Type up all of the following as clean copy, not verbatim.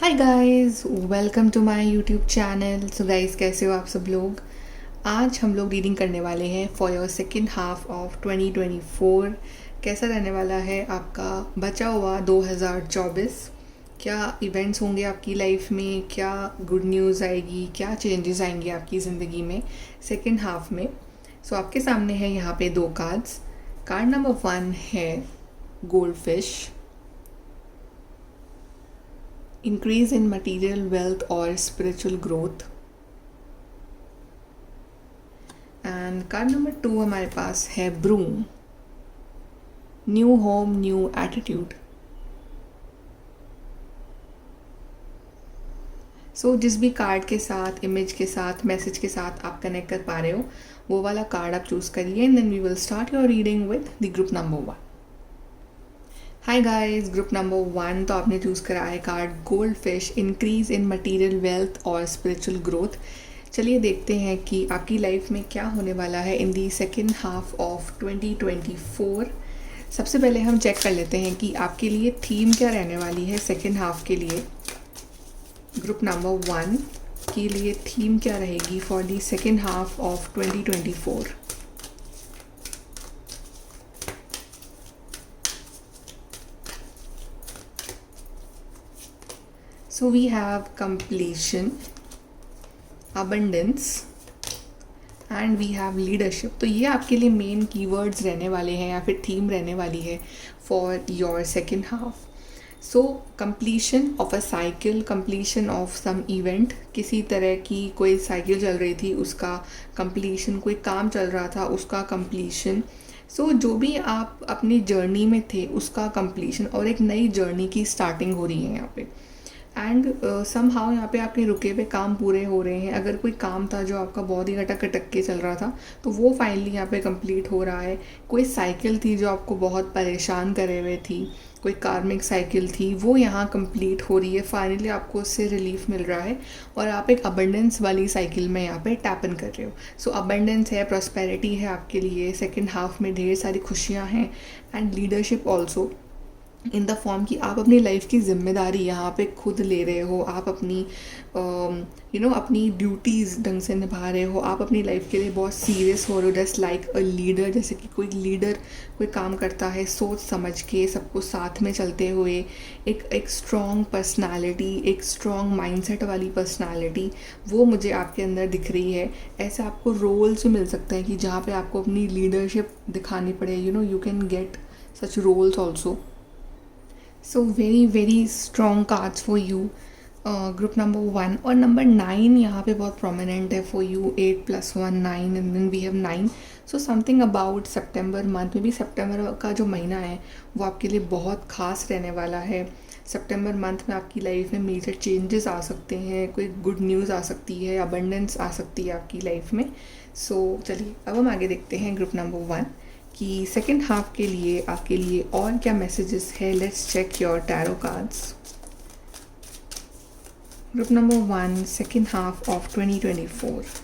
Hi guys, welcome to my YouTube channel. So guys, कैसे हो आप सब लोग। आज हम लोग रीडिंग करने वाले हैं for your second half of 2024। कैसा रहने वाला है आपका बचा हुआ 2024। क्या इवेंट्स होंगे आपकी लाइफ में, क्या गुड न्यूज़ आएगी, क्या चेंजेस आएंगे आपकी ज़िंदगी में सेकेंड हाफ में। सो आपके सामने है यहाँ पे दो कार्ड्स। कार्ड नंबर 1 है goldfish, increase in material wealth or spiritual growth। And card number 2 हमारे पास है broom, new home new attitude. So जिस भी कार्ड के साथ, इमेज के साथ, मैसेज के साथ आप कनेक्ट कर पा रहे हो वो वाला कार्ड आप चूज़ करिए and then we will start your reading with the group number 1। Hi guys, group number 1 तो आपने चूज़ करा है card goldfish, increase in material wealth और स्पिरिचुअल ग्रोथ। चलिए देखते हैं कि आपकी लाइफ में क्या होने वाला है इन दी सेकेंड हाफ ऑफ 2024। सबसे पहले हम चेक कर लेते हैं कि आपके लिए थीम क्या रहने वाली है सेकेंड हाफ के लिए। ग्रुप नंबर 1 के लिए थीम क्या रहेगी for the second half of 2024। So we have completion, abundance and we have leadership. तो ये आपके लिए मेन कीवर्ड्स रहने वाले हैं या फिर थीम रहने वाली है for your second half. So completion of a cycle, completion of some event, किसी तरह की कोई साइकिल चल रही थी उसका कंप्लीशन, कोई काम चल रहा था उसका कंप्लीशन। सो जो भी आप अपनी जर्नी में थे उसका कंप्लीशन और एक नई जर्नी की स्टार्टिंग हो रही है यहाँ पे। एंड समहाउ यहाँ पे आपके रुके हुए काम पूरे हो रहे हैं। अगर कोई काम था जो आपका बहुत ही अटक अटक के चल रहा था तो वो फाइनली यहाँ पे कंप्लीट हो रहा है। कोई साइकिल थी जो आपको बहुत परेशान करे हुए थी, कोई कार्मिक साइकिल थी, वो यहाँ कंप्लीट हो रही है। फाइनली आपको उससे रिलीफ मिल रहा है और आप एक अबंडेंस वाली साइकिल में यहाँ पे टैप इन कर रहे हो। सो अबंडेंस है, प्रॉस्पेरिटी है आपके लिए सेकेंड हाफ में, ढेर सारी खुशियाँ हैं and leadership also in the form कि आप अपनी लाइफ की जिम्मेदारी यहाँ पे खुद ले रहे हो। आप अपनी अपनी ड्यूटीज़ ढंग से निभा रहे हो। आप अपनी लाइफ के लिए बहुत सीरियस हो रहे हो, जस्ट लाइक अ लीडर। जैसे कि कोई लीडर कोई काम करता है सोच समझ के, सबको साथ में चलते हुए। एक स्ट्रॉन्ग पर्सनालिटी, एक स्ट्रॉन्ग माइंडसेट वाली पर्सनालिटी वो मुझे आपके अंदर दिख रही है। ऐसे आपको रोल्स मिल सकते हैं कि जहाँ पे आपको अपनी लीडरशिप दिखानी पड़े। You can get such roles also. So very very strong cards for you group number 1। और नंबर 9 यहाँ पे बहुत प्रोमिनेंट है for you. 8 + 1 9 and then we have 9। So something about सितंबर मंथ में भी, सितंबर का जो महीना है वो आपके लिए बहुत खास रहने वाला है। सितंबर मंथ में आपकी लाइफ में मेजर चेंजेस आ सकते हैं, कोई गुड न्यूज़ आ सकती है, अबंडेंस आ सकती है आपकी लाइफ में। सो चलिए अब हम आगे देखते हैं ग्रुप नंबर 1 कि सेकेंड हाफ के लिए आपके लिए और क्या मैसेजेस है। Let's check your tarot cards. Group number 1 second half of 2024।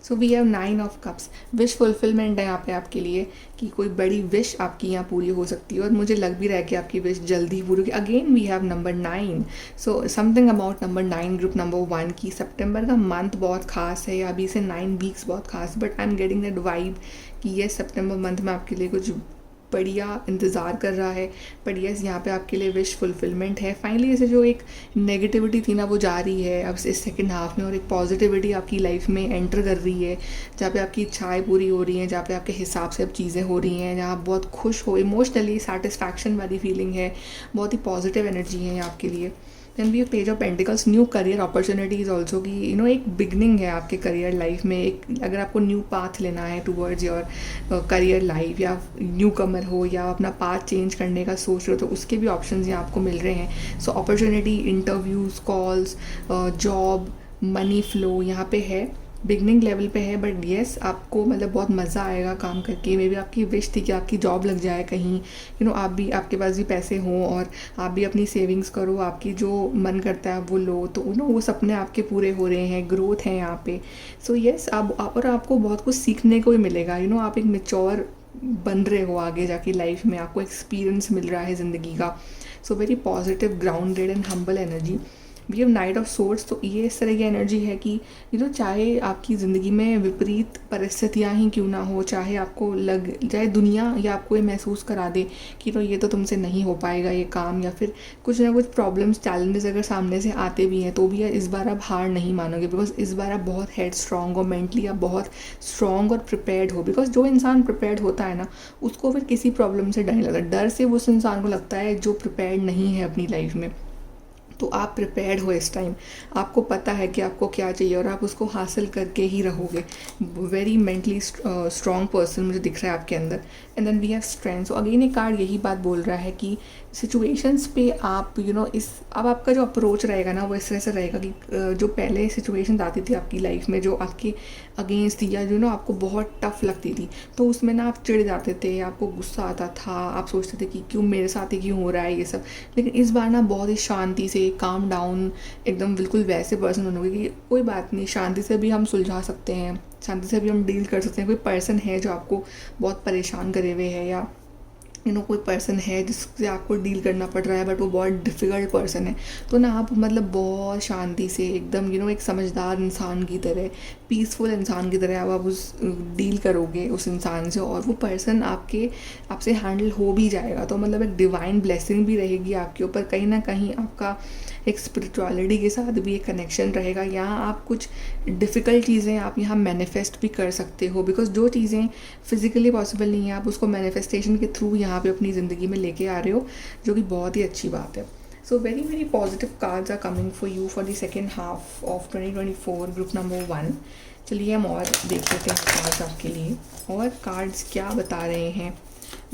So we have 9 of cups. Wish fulfilment है यहाँ पे आपके लिए कि कोई बड़ी विश आपकी यहाँ पूरी हो सकती है और मुझे लग भी रहा है कि आपकी विश जल्दी पूरी होगी। Again we have number 9। So something about number 9 group number 1 की सितंबर का मंथ बहुत खास है या अभी से 9 वीक्स बहुत खास। But I am getting that vibe कि ये सितंबर मंथ में आपके लिए कुछ बढ़िया इंतज़ार कर रहा है। बट यस, यहाँ पे आपके लिए विश फुलफिलमेंट है फाइनली। ऐसे जो एक नेगेटिविटी थी ना वो जा रही है अब इस सेकेंड हाफ में और एक पॉजिटिविटी आपकी लाइफ में एंटर कर रही है, जहाँ पे आपकी इच्छाएं पूरी हो रही हैं, जहाँ पे आपके हिसाब से अब चीज़ें हो रही हैं, जहाँ आप बहुत खुश हो, इमोशनली सेटिस्फैक्शन वाली फीलिंग है, बहुत ही पॉजिटिव एनर्जी है आपके लिए। Then we page of pentacles, new career opportunities also कि एक बिगनिंग है आपके करियर लाइफ में। एक अगर आपको न्यू पाथ लेना है टूवर्ड्स योर करियर लाइफ, या न्यू कमर हो या अपना पाथ चेंज करने का सोच रहे हो तो उसके भी ऑप्शंस यहाँ आपको मिल रहे हैं। So opportunity, interviews, calls, job, money flow यहाँ पे है, बिगनिंग लेवल पे है। बट येस, आपको मतलब बहुत मज़ा आएगा काम करके। मे बी आपकी विश थी कि आपकी जॉब लग जाए कहीं, आप भी, आपके पास भी पैसे हों और आप भी अपनी सेविंग्स करो, आपकी जो मन करता है वो लो, तो वो सपने आपके पूरे हो रहे हैं, ग्रोथ है यहाँ पे। सो येस, आप और आपको बहुत कुछ सीखने को भी मिलेगा। आप एक मेच्योर बन रहे हो आगे जाके लाइफ में, आपको एक्सपीरियंस मिल रहा है ज़िंदगी का। So very positive, grounded and humble energy. We have knight of swords, तो ये इस तरह की एनर्जी है कि चाहे आपकी ज़िंदगी में विपरीत परिस्थितियाँ ही क्यों ना हो, चाहे आपको लग जाए दुनिया या आपको ये महसूस करा दे कि ये तो तुमसे नहीं हो पाएगा ये काम, या फिर कुछ ना कुछ प्रॉब्लम्स, चैलेंजेस अगर सामने से आते भी हैं, तो भी इस बार आप हार नहीं मानोगे, बिकॉज इस बार आप बहुत हेड स्ट्रॉन्ग हो, मेंटली आप बहुत स्ट्रॉन्ग और प्रिपेयर्ड हो। बिकॉज जो इंसान प्रिपेयर्ड होता है ना, उसको फिर किसी प्रॉब्लम से डर नहीं लगता। डर सिर्फ उस इंसान को लगता है जो प्रिपेयर्ड नहीं है अपनी लाइफ में। तो आप प्रिपेयर्ड हो इस टाइम, आपको पता है कि आपको क्या चाहिए और आप उसको हासिल करके ही रहोगे। वेरी मेंटली स्ट्रॉन्ग पर्सन मुझे दिख रहा है आपके अंदर। And then we have strength. So again ये कार्ड यही बात बोल रहा है कि सिचुएशंस पे आप इस अब आपका जो अप्रोच रहेगा ना, वो इस तरह से रहेगा कि जो पहले सिचुएशंस आती थी आपकी लाइफ में, जो आपके अगेंस्ट थी या आपको बहुत टफ लगती थी, तो उसमें ना आप चिढ़ जाते थे, आपको गुस्सा आता था, आप सोचते थे कि क्यों मेरे साथ ही क्यों हो रहा है ये सब। लेकिन इस बार ना बहुत ही शांति से, काम डाउन, एकदम बिल्कुल वैसे पर्सन बनोगे कि कोई बात नहीं, शांति से भी हम सुलझा सकते हैं, शांति से भी हम डील कर सकते हैं। कोई पर्सन है जो आपको बहुत परेशान करे हुए है, या कोई पर्सन है जिससे आपको डील करना पड़ रहा है, बट वो बहुत डिफ़िकल्ट पर्सन है, तो ना आप बहुत शांति से एकदम एक समझदार इंसान की तरह, पीसफुल इंसान की तरह आप उस डील करोगे उस इंसान से, और वो पर्सन आपसे हैंडल हो भी जाएगा। तो एक डिवाइन ब्लेसिंग भी रहेगी आपके ऊपर। कहीं ना कहीं आपका एक स्पिरिचुअलिटी के साथ भी एक कनेक्शन रहेगा। यहाँ आप कुछ डिफ़िकल्ट चीज़ें आप यहाँ मैनिफेस्ट भी कर सकते हो, बिकॉज जो चीज़ें फिज़िकली पॉसिबल नहीं है, आप उसको मैनिफेस्टेशन के थ्रू यहाँ पे अपनी ज़िंदगी में लेके आ रहे हो, जो कि बहुत ही अच्छी बात है। So very very positive cards are coming for you for the second half of 2024, group number 1। चलिए हम और देख लेते हैं कार्ड्स आपके लिए, और कार्ड्स क्या बता रहे हैं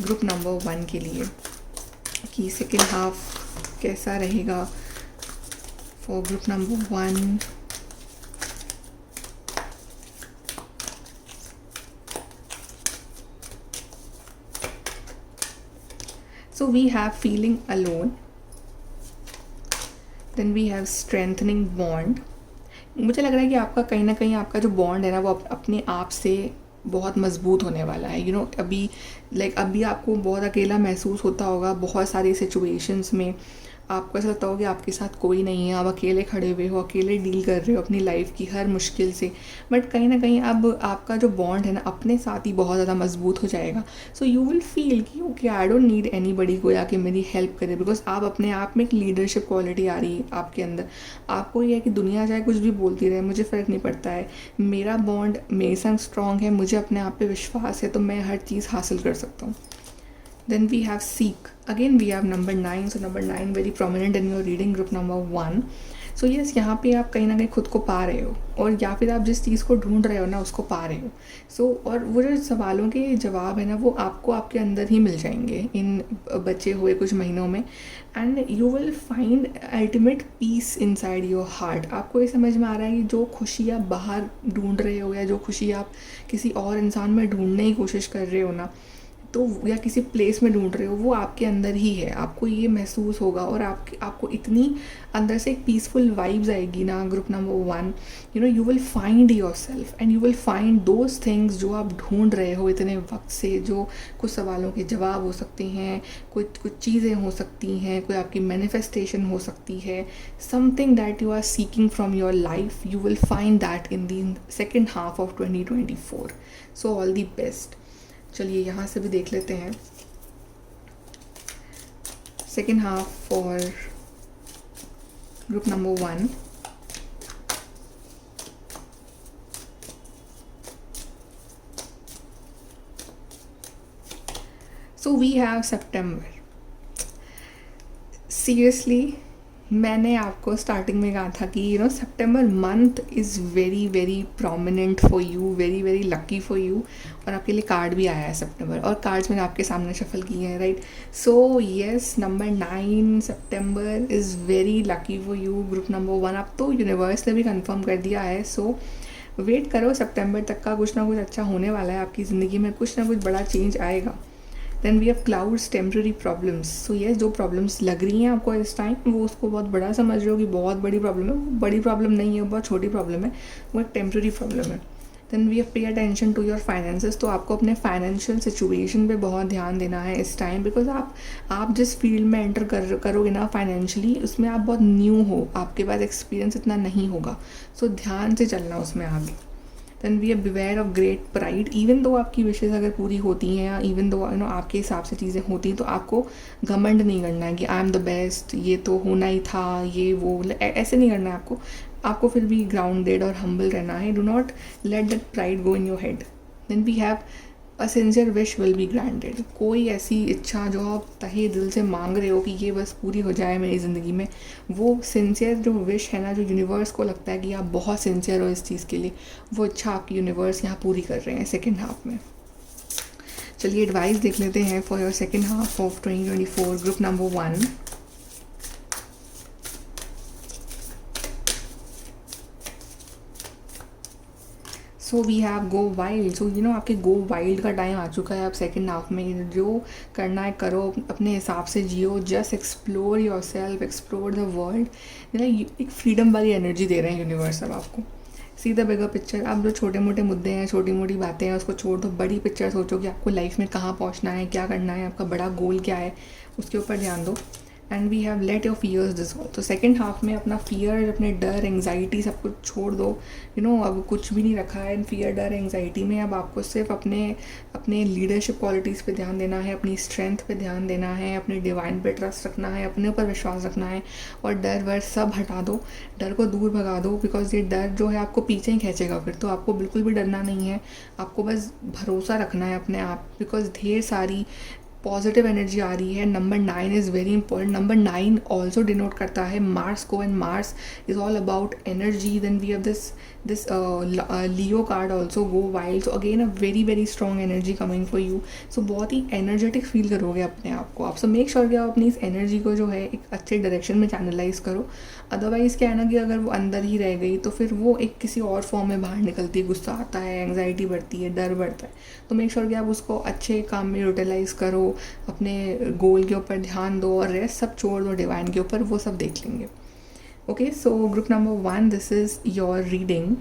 ग्रुप नंबर 1 के लिए, कि सेकेंड हाफ कैसा रहेगा for group number 1। So we have feeling alone, then we have strengthening bond। मुझे लग रहा है कि आपका कहीं ना कहीं आपका जो बॉन्ड है ना, वो अपने आप से बहुत मजबूत होने वाला है। अभी आपको बहुत अकेला महसूस होता होगा बहुत सारी सिचुएशंस में, आपको ऐसा लगता होगा कि आपके साथ कोई नहीं है, आप अकेले खड़े हुए हो, अकेले डील कर रहे हो अपनी लाइफ की हर मुश्किल से। बट कहीं ना कहीं अब आपका जो बॉन्ड है ना, अपने साथ ही बहुत ज़्यादा मजबूत हो जाएगा। सो यू विल फील कि okay, I don't need any बडी कोई आके मेरी हेल्प करे, बिकॉज आप अपने आप में एक लीडरशिप क्वालिटी आ रही है आपके अंदर। आपको ये है कि दुनिया चाहे कुछ भी बोलती रहे, मुझे फ़र्क नहीं पड़ता है, मेरा बॉन्ड मेरे संग स्ट्रॉन्ग है, मुझे अपने आप पे विश्वास है, तो मैं हर चीज़ हासिल कर सकता हूँ। Then we have seek. Again we have number 9. So number 9 very prominent in your reading, group number 1. So yes, यहाँ पे आप कहीं ना कहीं खुद को पा रहे हो, और या फिर आप जिस चीज़ को ढूंढ रहे हो ना, उसको पा रहे हो। सो और वो जो सवालों के जवाब है ना, वो आपको आपके अंदर ही मिल जाएंगे इन बचे हुए कुछ महीनों में। And you will find ultimate peace inside your heart. आपको ये समझ में आ रहा है कि जो खुशी आप बाहर ढूंढ रहे हो, या जो खुशी आप किसी और इंसान में ढूंढने की कोशिश कर रहे हो ना, तो या किसी प्लेस में ढूंढ रहे हो, वो आपके अंदर ही है। आपको ये महसूस होगा, और आपको इतनी अंदर से एक पीसफुल वाइब्स आएगी ना group number 1। You will find your self and you will find those things जो आप ढूंढ रहे हो इतने वक्त से, जो कुछ सवालों के जवाब हो सकते हैं, कुछ चीज़ें हो सकती हैं, कोई आपकी मैनिफेस्टेशन हो सकती है, something that you are seeking from your life. You will find that in the second half of 2024। So all the best. चलिए यहाँ से भी देख लेते हैं second half for group number 1। So we have September. Seriously मैंने आपको starting में कहा था कि सितंबर month is very very prominent for you, very very lucky for you. और आपके लिए कार्ड भी आया है सितंबर, और कार्ड्स मैंने आपके सामने शफल किए हैं, right. So yes, number 9 September is very lucky for you, group number 1। अब तो यूनिवर्स ने भी कंफर्म कर दिया है। सो वेट करो, सितंबर तक का कुछ ना कुछ अच्छा होने वाला है आपकी ज़िंदगी में, कुछ ना कुछ बड़ा चेंज आएगा। Then we have clouds, temporary problems. So yes, जो प्रॉब्लम्स लग रही हैं आपको इस टाइम, वो उसको बहुत बड़ा समझ रहे हो कि बहुत बड़ी प्रॉब्लम है। बड़ी प्रॉब्लम नहीं है, बहुत छोटी प्रॉब्लम है, वो एक टेम्प्रेरी प्रॉब्लम है। Then we pay attention to your finances. तो आपको अपने फाइनेंशियल सिचुएशन पे बहुत ध्यान देना है इस टाइम, बिकॉज आप जिस फील्ड में एंटर करोगे ना फाइनेंशियली, उसमें आप बहुत न्यू हो, आपके पास एक्सपीरियंस इतना नहीं होगा, सो ध्यान से चलना उसमें आगे। Then we are beware of great pride, even though आपकी विशेज़ अगर पूरी होती हैं या इवन दो आपके हिसाब से चीज़ें होती हैं, तो आपको घमंड नहीं करना है कि आई एम द बेस्ट, ये तो होना ही था, ये वो, ऐसे नहीं करना है आपको फिर भी ग्राउंडेड और हम्बल रहना है। Do not let that pride go in your head. Then we have a sincere wish will be granted. कोई ऐसी इच्छा जो आप तहे दिल से मांग रहे हो कि ये बस पूरी हो जाए मेरी ज़िंदगी में, वो सिंसियर जो विश है ना, जो यूनिवर्स को लगता है कि आप बहुत सिंसियर हो इस चीज़ के लिए, वो इच्छा आपकी यूनिवर्स यहाँ पूरी कर रहे हैं सेकेंड हाफ में। चलिए एडवाइस देख लेते हैं for your second half of 2024, group number 1। So we have go wild. So आपके गो वाइल्ड का टाइम आ चुका है। आप सेकेंड हाफ में जो करना है करो, अपने हिसाब से जियो, just explore yourself, explore the world. एक फ्रीडम वाली एनर्जी दे रहे हैं यूनिवर्स अब आपको। See the bigger picture. आप जो छोटे मोटे मुद्दे हैं, छोटी मोटी बातें हैं, उसको छोड़ दो, बड़ी पिक्चर सोचो कि आपको लाइफ में कहाँ पहुँचना है, क्या करना है, आपका बड़ा गोल क्या है, उसके ऊपर ध्यान दो। And we have let your fears dissolve. तो सेकेंड हाफ में अपना फियर, अपने डर, एंग्जाइटी सब कुछ छोड़ दो। अब कुछ भी नहीं रखा है इन फियर, डर, एंग्जाइटी में। अब आपको सिर्फ अपने लीडरशिप क्वालिटीज़ पे ध्यान देना है, अपनी स्ट्रेंथ पे ध्यान देना है, अपने डिवाइन पे ट्रस्ट रखना है, अपने ऊपर विश्वास रखना है, और डर वर सब हटा दो, डर को दूर भगा दो। बिकॉज ये डर जो है आपको पीछे ही खींचेगा फिर। तो आपको बिल्कुल भी डरना नहीं है, आपको बस भरोसा रखना है अपने आप, बिकॉज ढेर सारी पॉजिटिव एनर्जी आ रही है। Number 9 is very important. Number 9 also denote करता है मार्स को, and Mars is all about energy. Then we have this Leo card also, go wild. So again a very very strong energy coming for you. So बहुत ही energetic feel करोगे अपने आप को आप। सो मेक श्योर कि आप अपनी इस एनर्जी को जो है एक अच्छे डायरेक्शन में चैनलाइज करो। अदरवाइज़ क्या है ना कि अगर वो अंदर ही रह गई तो फिर वो एक किसी और फॉर्म में बाहर निकलती है। गुस्सा आता है, एंग्जाइटी बढ़ती है, डर बढ़ता है। तो मेक श्योर कि आप उसको अच्छे काम में यूटिलाइज करो, अपने गोल के ऊपर ध्यान दो, और रेस्ट सब छोड़ दो डिवाइन के ऊपर, वो सब देख लेंगे। Okay, so group number 1, this is your reading.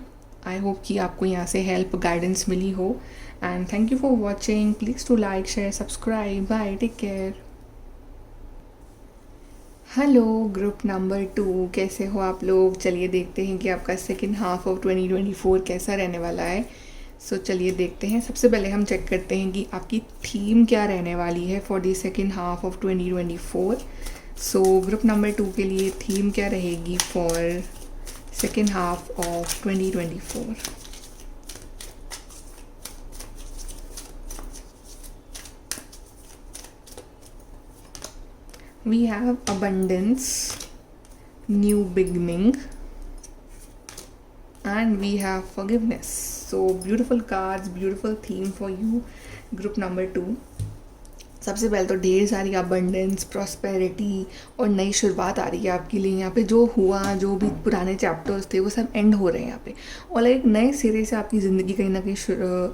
I hope कि आपको यहाँ से हेल्प, गाइडेंस मिली हो। And thank you for watching. Please to like, share, subscribe. Bye, take care. Hello group number 2, कैसे हो आप लोग? चलिए देखते हैं कि आपका सेकेंड हाफ ऑफ 2024 कैसा रहने वाला है। सो चलिए देखते हैं। सबसे पहले हम चेक करते हैं कि आपकी थीम क्या रहने वाली है for the second half of 2024। So group number 2 के लिए थीम क्या रहेगी for second half of 2024? We have abundance, new beginning, and we have forgiveness. So beautiful cards, beautiful theme for you, group number 2. सबसे पहले तो ढेर सारी abundance, prosperity और नई शुरुआत आ रही है आपके लिए। यहाँ पे जो हुआ, जो भी पुराने चैप्टर्स थे, वो सब एंड हो रहे हैं यहाँ पे, और एक नए सिरे से आपकी ज़िंदगी कहीं ना कहीं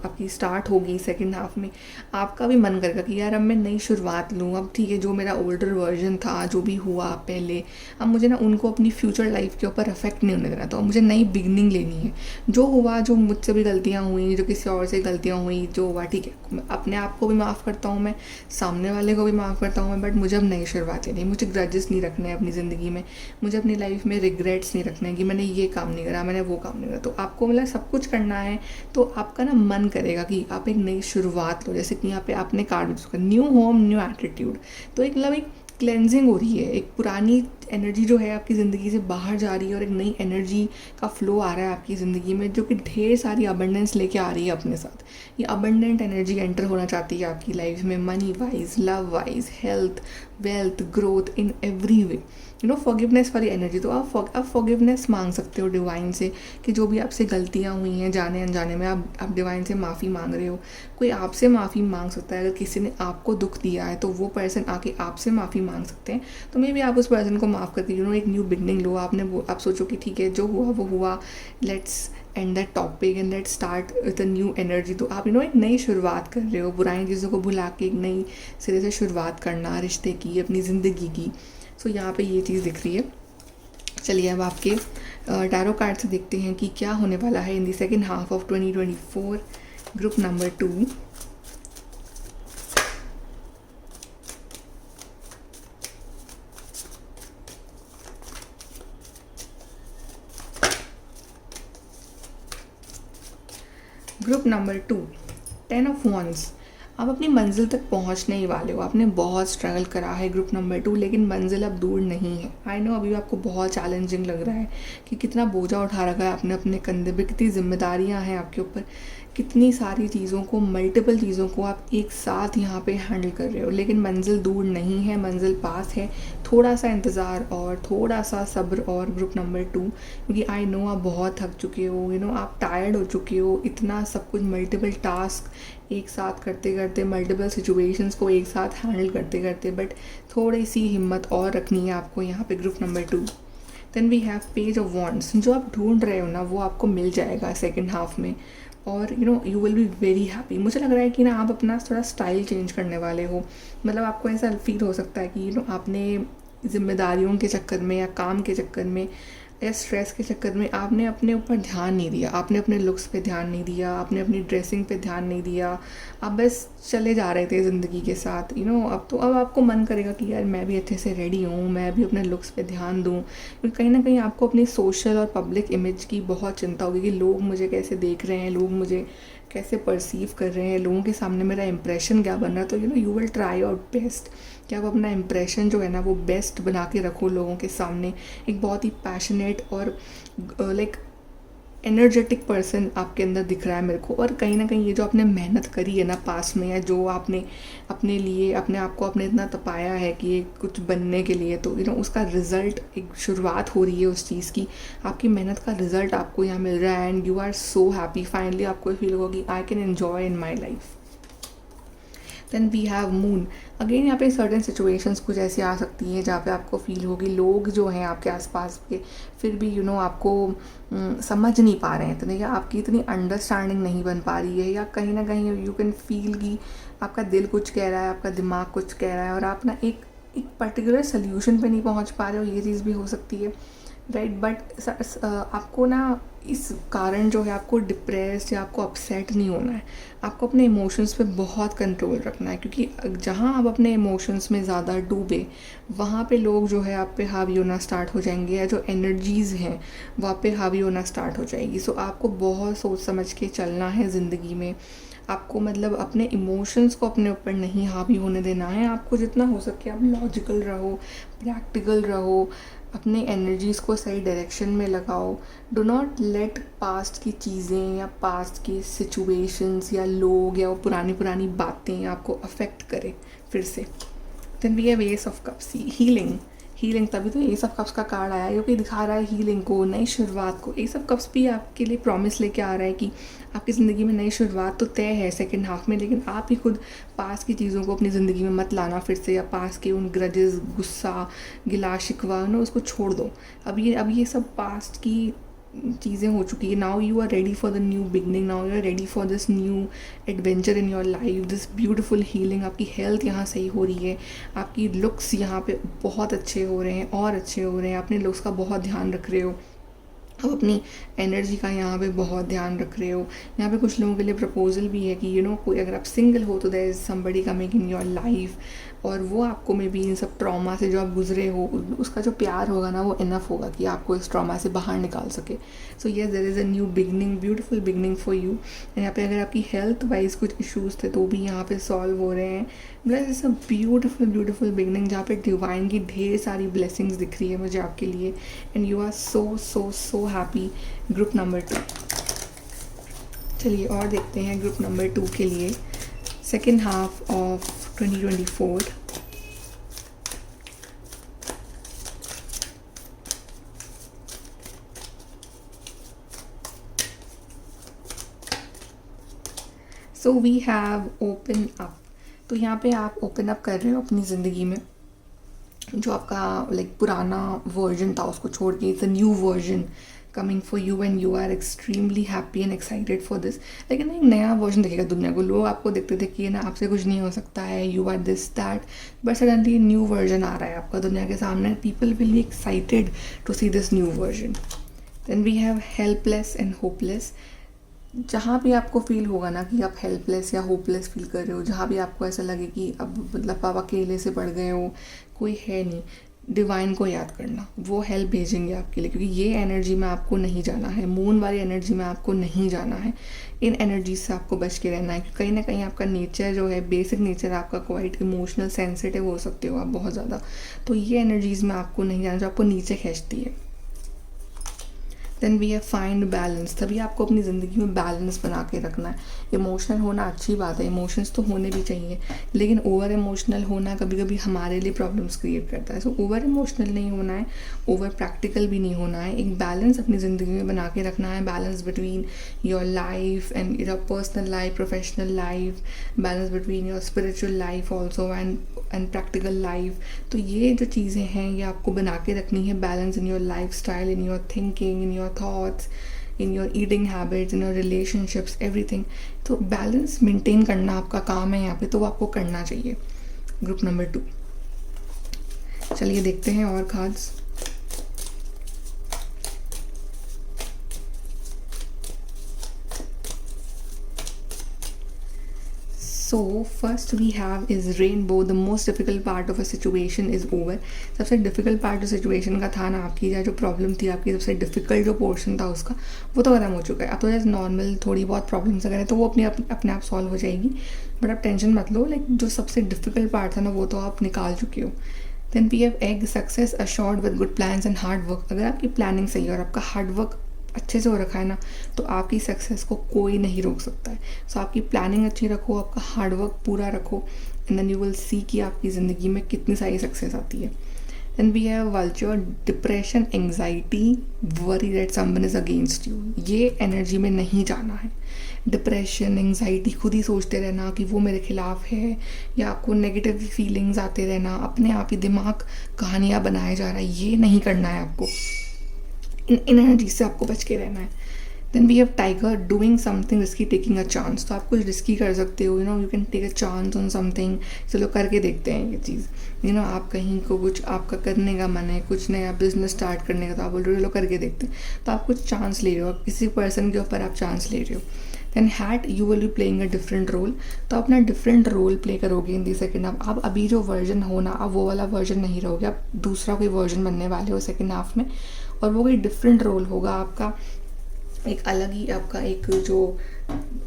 आपकी स्टार्ट होगी सेकंड हाफ में। आपका भी मन करेगा कि यार अब मैं नई शुरुआत लूँ। अब ठीक है, जो मेरा ओल्डर वर्जन था, जो भी हुआ पहले, अब मुझे ना उनको अपनी फ्यूचर लाइफ के ऊपर अफेक्ट नहीं होने देना। तो मुझे नई बिगनिंग लेनी है। जो हुआ, जो मुझसे भी गलतियाँ हुई, जो किसी और से गलतियाँ हुई, जो हुआ ठीक है, अपने आप को भी माफ़ करता हूँ मैं, सामने वाले को भी माफ़ करता हूँ मैं। बट मुझे अब नई शुरुआत लेनी है। मुझे ग्रजेस नहीं रखने हैं अपनी ज़िंदगी में। मुझे अपनी लाइफ में रिग्रेट्स नहीं रखने हैं कि मैंने ये काम नहीं करा, मैंने वो काम नहीं करा। तो आपको मतलब सब कुछ करना है। तो आपका ना मन करेगा कि आप एक नई शुरुआत लो। जैसे कि यहाँ पे आपने कार्ड में न्यू होम, न्यू एटीट्यूड। तो एक मतलब एक क्लेंजिंग हो रही है। एक पुरानी एनर्जी जो है आपकी ज़िंदगी से बाहर जा रही है, और एक नई एनर्जी का फ्लो आ रहा है आपकी ज़िंदगी में, जो कि ढेर सारी अबंडेंस लेके आ रही है अपने साथ। ये अबंडेंट एनर्जी एंटर होना चाहती है आपकी लाइफ में, money wise, love wise, health, wealth, growth, in every way. Forgiveness वाली एनर्जी। तो आप फॉरगिवनेस मांग सकते हो डिवाइन से, कि जो भी आपसे गलतियाँ हुई हैं जाने अनजाने में, आप डिवाइन से माफ़ी मांग रहे हो। कोई आपसे माफ़ी मांग सकता है। अगर किसी ने आपको दुख दिया है तो वो पर्सन आके आपसे माफ़ी मांग सकते हैं। तो मे भी आप उस पर्सन को माफ़ करके एक न्यू बिगनिंग लो। आप सोचो कि ठीक है, जो हुआ वो हुआ, let's end that topic and let's start with a new energy. तो आप एक नई शुरुआत कर रहे हो, पुरानी चीज़ों को भुला के एक नई सिरे से शुरुआत करना, रिश्ते की, अपनी ज़िंदगी की। सो यहाँ पे ये चीज़ दिख रही है। चलिए अब आपके टैरो कार्ड से देखते हैं कि क्या होने वाला है इन the second half of 2024 group number 2। Group number 2, 10 of wands. आप अपनी मंजिल तक पहुंचने ही वाले हो। आपने बहुत स्ट्रगल करा है ग्रुप नंबर 2, लेकिन मंजिल अब दूर नहीं है। आई नो अभी आपको बहुत चैलेंजिंग लग रहा है कि कितना बोझा उठा रखा है आपने अपने कंधे पे, कितनी जिम्मेदारियां हैं आपके ऊपर, कितनी सारी चीज़ों को, मल्टीपल चीज़ों को आप एक साथ यहाँ पे हैंडल कर रहे हो। लेकिन मंजिल दूर नहीं है, मंजिल पास है। थोड़ा सा इंतज़ार और थोड़ा सा सब्र और ग्रुप नंबर 2, क्योंकि आई नो आप बहुत थक चुके हो, यू नो आप टायर्ड हो चुके हो। इतना सब कुछ, मल्टीपल टास्क एक साथ करते करते, मल्टीपल सिचुएशंस को एक साथ हैंडल करते करते, बट थोड़ी सी हिम्मत और रखनी है आपको यहाँ पे group number 2। Then we have page of wands. जो आप ढूंढ रहे हो ना वो आपको मिल जाएगा सेकेंड हाफ में, और you know you will be very happy. मुझे लग रहा है कि ना आप अपना थोड़ा स्टाइल चेंज करने वाले हो। मतलब आपको ऐसा फील हो सकता है कि यू नो आपने जिम्मेदारियों के चक्कर में या काम के चक्कर में या स्ट्रेस के चक्कर में आपने अपने ऊपर ध्यान नहीं दिया, आपने अपने लुक्स पे ध्यान नहीं दिया, आपने अपनी ड्रेसिंग पे ध्यान नहीं दिया। आप बस चले जा रहे थे ज़िंदगी के साथ, यू नो। अब आपको मन करेगा कि यार मैं भी अच्छे से रेडी हूँ, मैं भी अपने लुक्स पे ध्यान दूँ, क्योंकि कहीं ना कहीं आपको अपनी सोशल और पब्लिक इमेज की बहुत चिंता होगी कि लोग मुझे कैसे देख रहे हैं, लोग मुझे कैसे परसीव कर रहे हैं, लोगों के सामने मेरा इंप्रेशन क्या बन रहा है। तो you know you will try out best कि आप अपना इंप्रेशन जो है ना वो बेस्ट बना के रखो लोगों के सामने। एक बहुत ही पैशनेट और लाइक एनर्जेटिक पर्सन आपके अंदर दिख रहा है मेरे को। और कहीं ना कहीं ये जो आपने मेहनत करी है ना पास में, या जो आपने अपने लिए अपने आप को आपने इतना तपाया है कि ये कुछ बनने के लिए, तो यू नो उसका रिज़ल्ट, एक शुरुआत हो रही है उस चीज़ की। आपकी मेहनत का रिज़ल्ट आपको यहाँ मिल रहा है and you are so happy. Finally आपको फील होगा कि I can enjoy in my life. Then we have moon. Again यहाँ पे सर्टेन सिचुएशंस कुछ ऐसी आ सकती हैं जहाँ पे आपको फील होगी लोग जो हैं आपके आसपास के फिर भी यू नो आपको समझ नहीं पा रहे हैं इतने, या आपकी इतनी अंडरस्टैंडिंग नहीं बन पा रही है, या कहीं ना कहीं यू कैन फील कि आपका दिल कुछ कह रहा है, आपका दिमाग कुछ कह रहा है, और आप ना एक पर्टिकुलर सोल्यूशन पे नहीं पहुँच पा रहे हो। ये चीज़ भी हो सकती है, राइट। बट आपको ना इस कारण जो है आपको डिप्रेस या आपको अपसेट नहीं होना है। आपको अपने इमोशंस पे बहुत कंट्रोल रखना है, क्योंकि जहाँ आप अपने इमोशंस में ज़्यादा डूबे वहाँ पे लोग जो है आप पे हावी होना स्टार्ट हो जाएंगे, या जो एनर्जीज़ हैं वहाँ पे हावी होना स्टार्ट हो जाएगी। सो आपको बहुत सोच समझ के चलना है ज़िंदगी में। आपको मतलब अपने इमोशंस को अपने ऊपर नहीं हावी होने देना है। आपको जितना हो सके आप लॉजिकल रहो, प्रैक्टिकल रहो, अपने एनर्जीज़ को सही डायरेक्शन में लगाओ। डो नॉट लेट पास्ट की चीज़ें या पास्ट की सिचुएशंस या लोग या वो पुरानी पुरानी बातें आपको अफेक्ट करें फिर से। Then we have ace of cups, healing. तभी तो एस ऑफ कप्स का कार्ड आया, क्योंकि दिखा रहा है हीलिंग को, नई शुरुआत को। एस ऑफ कप्स भी आपके लिए प्रॉमिस लेके आ रहा है कि आपकी ज़िंदगी में नई शुरुआत तो तय है सेकंड हाफ में, लेकिन आप ही खुद पास की चीज़ों को अपनी ज़िंदगी में मत लाना फिर से, या पास के उन ग्रजेस, गुस्सा, गिला शिकवा ना उसको छोड़ दो। अब ये सब पास्ट की चीज़ें हो चुकी है। Now you are ready for the new beginning, now you are ready for this new adventure in your life, this beautiful healing. आपकी हेल्थ यहाँ सही हो रही है, आपकी लुक्स यहाँ पे बहुत अच्छे हो रहे हैं और अच्छे हो रहे हैं। अपने लुक्स का बहुत ध्यान रख रहे हो, अब अपनी एनर्जी का यहाँ पे बहुत ध्यान रख रहे हो। यहाँ पे कुछ लोगों के लिए प्रपोजल भी है कि यू नो कोई अगर आप सिंगल हो तो there is somebody coming in your life, और वो आपको में भी इन सब ट्रॉमा से जो आप गुजरे हो उसका जो प्यार होगा ना वो इनफ होगा कि आपको इस ट्रॉमा से बाहर निकाल सके। So yes, there is a new beginning, beautiful beginning for you. यहाँ पे अगर आपकी हेल्थ वाइज कुछ इश्यूज़ थे तो भी यहाँ पे सॉल्व हो रहे हैं। Plus it's a beautiful beginning जहाँ पे डिवाइन की ढेर सारी ब्लेसिंग्स दिख रही है मुझे आपके लिए, and you are so happy. Group number 2, चलिए और देखते हैं ग्रुप नंबर 2 के लिए second half of 2024। So we have open up. तो यहाँ पे आप ओपन अप कर रहे हो अपनी ज़िंदगी में, जो आपका लाइक पुराना वर्जन था उसको छोड़ के it's a new version coming for you and you are extremely happy and excited for this. लेकिन ना एक नया वर्जन दिखेगा दुनिया को. लोग आपको देखते थे कि ना आपसे कुछ नहीं हो सकता है, you are this that, but suddenly new version आ रहा है आपका दुनिया के सामने. People will be excited to see this new version. Then we have helpless and hopeless. जहाँ भी आपको फील होगा ना कि आप हेल्पलेस या होपलेस फील कर रहे हो, जहाँ भी आपको ऐसा लगे कि अब मतलब आप अकेले से पड़ गए हो, कोई है नहीं, डिवाइन को याद करना, वो हेल्प भेजेंगे आपके लिए. क्योंकि ये एनर्जी में आपको नहीं जाना है, मून वाली एनर्जी में आपको नहीं जाना है. इन एनर्जी से आपको बच के रहना है. कहीं ना कहीं आपका नेचर जो है, बेसिक नेचर आपका क्वाइट इमोशनल सेंसिटिव हो सकते हो आप बहुत ज़्यादा. तो ये एनर्जीज़ में आपको नहीं जाना जो आपको नीचे खींचती है. Then we have find balance. तभी आपको अपनी ज़िंदगी में बैलेंस बना के रखना है. इमोशनल होना अच्छी बात है, इमोशंस तो होने भी चाहिए, लेकिन ओवर इमोशनल होना कभी कभी हमारे लिए प्रॉब्लम्स क्रिएट करता है. सो ओवर इमोशनल नहीं होना है, ओवर प्रैक्टिकल भी नहीं होना है. एक बैलेंस अपनी ज़िंदगी में बना के रखना है. Balance between your life and your personal life, professional life, balance between your spiritual life also and practical life. तो ये जो चीज़ें हैं ये आपको बना के रखनी है. Balance in your life style, in your thinking, in your thoughts, in your eating habits, in your relationships, everything. तो बैलेंस मेंटेन करना आपका काम है यहाँ पे, तो वो आपको करना चाहिए. Group number 2. चलिए देखते हैं और cards. So first we have is rainbow. The most difficult part of a situation is over. सबसे डिफ़िकल्ट पार्ट जो सिचुएशन का था ना आपकी, या जो प्रॉब्लम थी आपकी, सबसे डिफ़िकल्ट जो पोर्शन था उसका, वो तो ख़त्म हो चुका है. अब तो जैसे नॉर्मल थोड़ी बहुत प्रॉब्लम्स अगर है तो वो अपने आप सॉल्व हो जाएगी. बट आप टेंशन मत लो. लाइक जो सबसे डिफ़िकल्ट पार्ट था ना वो तो आप निकाल चुके हो. Then we have egg. Success assured with good plans and hard work. अगर आपकी प्लानिंग सही है और आपका हार्ड वर्क अच्छे से हो रखा है ना, तो आपकी सक्सेस को कोई नहीं रोक सकता है. सो आपकी प्लानिंग अच्छी रखो, आपका हार्ड वर्क पूरा रखो, and then you will see कि आपकी ज़िंदगी में कितनी सारी सक्सेस आती है. Then we have vulture. Depression, anxiety, worry that someone is against you. ये एनर्जी में नहीं जाना है. डिप्रेशन, एंग्जाइटी, खुद ही सोचते रहना कि वो मेरे खिलाफ है, या आपको नेगेटिव फीलिंग्स आते रहना, अपने आप ही दिमाग कहानियाँ बनाए जा रहा है, ये नहीं करना है आपको. इन एनर्जी से आपको बच के रहना है. Then we have tiger. Doing something risky, taking a chance. तो आप कुछ रिस्की कर सकते हो, you can take a chance on something. चलो करके देखते हैं ये चीज़. आप कहीं को कुछ आपका करने का मन है, कुछ नया बिजनेस स्टार्ट करने का, तो आप बोल रहे हो चलो करके देखते हैं. तो आप कुछ चांस ले रहे हो, किसी पर्सन के ऊपर आप चांस ले रहे हो. Then hat. You will be playing a different role. तो अपना डिफरेंट रोल प्ले करोगे इन दी सेकेंड हाफ. आप अभी जो वर्जन हो ना, आप वो वाला वर्जन नहीं रहोगे, आप दूसरा कोई वर्जन बनने वाले हो सेकेंड हाफ में. और वो कोई डिफरेंट रोल होगा आपका, एक अलग ही आपका एक जो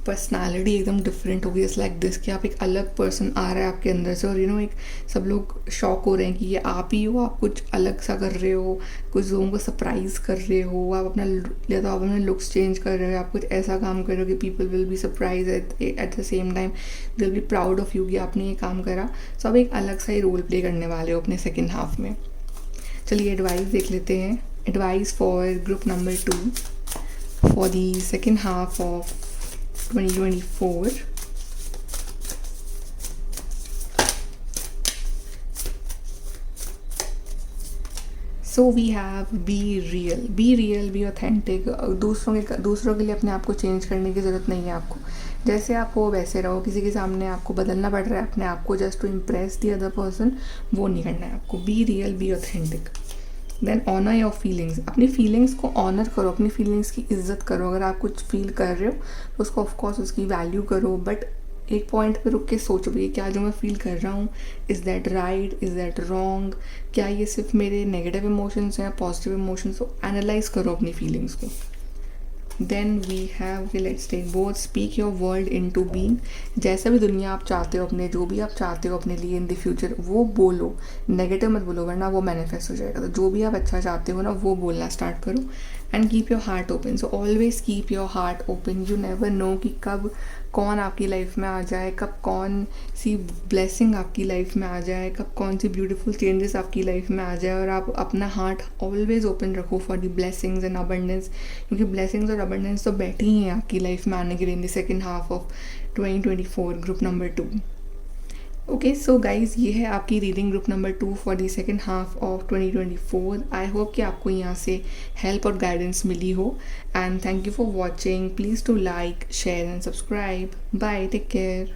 पर्सनालिटी एकदम डिफरेंट होगी. इट्स लाइक दिस कि आप एक अलग पर्सन आ रहा है आपके अंदर से, और एक सब लोग शॉक हो रहे हैं कि ये आप ही हो, आप कुछ अलग सा कर रहे हो, कुछ लोगों को सरप्राइज कर रहे हो, आप अपना लुक्स चेंज कर रहे हो, आप कुछ ऐसा काम कर रहे हो कि people will be surprise at the same time they will be proud of you कि आपने ये काम करा. सो आप एक अलग सा ही रोल प्ले करने वाले हो अपने सेकेंड हाफ में. चलिए एडवाइस देख लेते हैं. Advice for group number 2 for the second half of 2024. So we have be real, be authentic. दूसरों के लिए अपने आप को चेंज करने की ज़रूरत नहीं है आपको. जैसे आप हो वैसे रहो. किसी के सामने आपको बदलना पड़ रहा है अपने आप को just to impress the other person, वो नहीं करना है आपको. Be real, be authentic. Then honour your feelings. अपनी फीलिंग्स को ऑनर करो, अपनी फीलिंग्स की इज्जत करो. अगर आप कुछ फील कर रहे हो तो उसको ऑफकोर्स उसकी वैल्यू करो, बट एक पॉइंट पे रुक के सोचो भी क्या जो मैं फील कर रहा हूँ, is that right, is that wrong, क्या ये सिर्फ मेरे नेगेटिव इमोशंस हैं या पॉजिटिव इमोशंस. को एनालाइज करो अपनी फीलिंग्स को. Then we have, let's take both. Speak your world into being. जैसा भी दुनिया आप चाहते हो, अपने जो भी आप चाहते हो अपने लिए इन द फ्यूचर, वो बोलो. नेगेटिव मत बोलो वरना वो मैनिफेस्ट हो जाएगा. तो जो भी आप अच्छा चाहते हो ना, वो बोलना स्टार्ट करो. And keep your heart open. So always keep your heart open. You never know कि कब कौन आपकी लाइफ में आ जाए, कब कौन सी ब्लेसिंग आपकी लाइफ में आ जाए, कब कौन सी ब्यूटीफुल चेंजेस आपकी लाइफ में आ जाए. और आप अपना हार्ट ऑलवेज ओपन रखो for the blessings and abundance, क्योंकि ब्लेसिंग्स और अबंडेंस तो बैठी ही हैं आपकी लाइफ में आने के लिए in the second half of 2024. Group number 2. Okay so guys, ये है आपकी reading group number 2 for the second half of 2024। I hope कि आपको यहाँ से हेल्प और गाइडेंस मिली हो। And thank you for watching. Please to like, share and subscribe. Bye, take care.